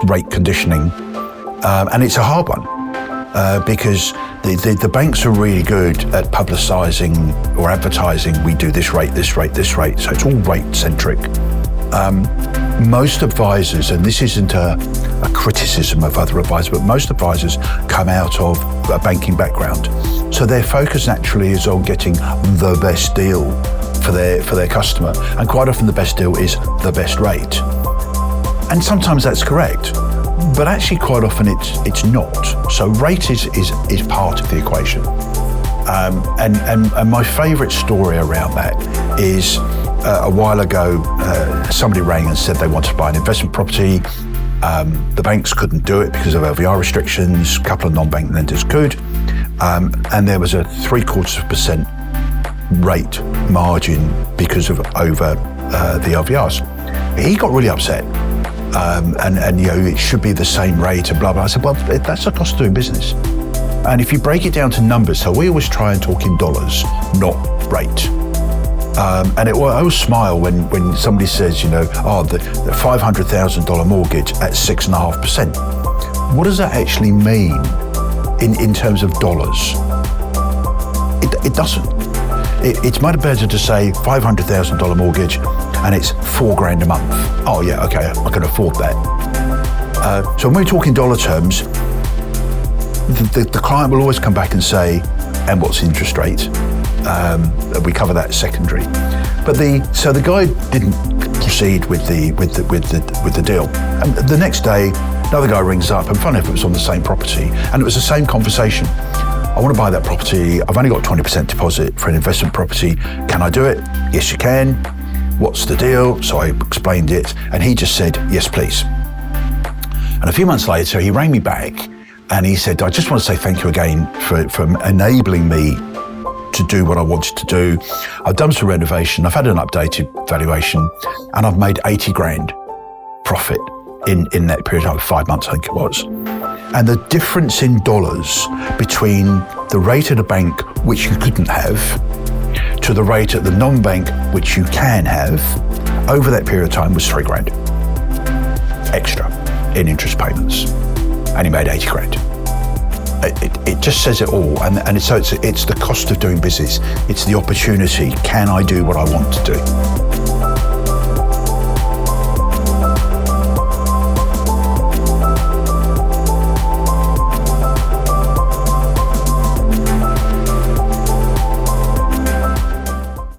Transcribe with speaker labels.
Speaker 1: rate conditioning, and it's a hard one because the banks are really good at publicising or advertising. We do this rate, this rate, this rate. So it's all rate centric. Most advisors, and this isn't a criticism of other advisors, but most advisors come out of a banking background. So their focus naturally is on getting the best deal for their customer. And quite often the best deal is the best rate. And sometimes that's correct, but actually quite often it's not. So rate is part of the equation. And my favourite story around that is a while ago, somebody rang and said they wanted to buy an investment property. The banks couldn't do it because of LVR restrictions. A couple of non-bank lenders could. And there was a 0.75% rate margin because of over the LVRs. He got really upset. And it should be the same rate and blah, blah. I said, well, that's the cost of doing business. And if you break it down to numbers, so we always try and talk in dollars, not rate. And I always smile when somebody says, the $500,000 mortgage at 6.5%. What does that actually mean in terms of dollars? It doesn't. It's much better to say $500,000 mortgage and it's $4,000 a month. Oh yeah, okay, I can afford that. So when we're talking dollar terms, the client will always come back and say, and what's interest rate? We cover that secondary. But the guy didn't proceed with the deal. And the next day, another guy rings up, and funny if it was on the same property, and it was the same conversation. I want to buy that property. I've only got 20% deposit for an investment property. Can I do it? Yes, you can. What's the deal? So I explained it, and he just said, yes, please. And a few months later, he rang me back, and he said, I just want to say thank you again for enabling me to do what I wanted to do. I've done some renovation, I've had an updated valuation, and I've made 80 grand profit in that period of 5 months, I think it was. And the difference in dollars between the rate at a bank, which you couldn't have, to the rate at the non-bank, which you can have, over that period of time was 3 grand extra in interest payments. And he made 80 grand. It just says it all, and so it's the cost of doing business. It's the opportunity. Can I do what I want to do?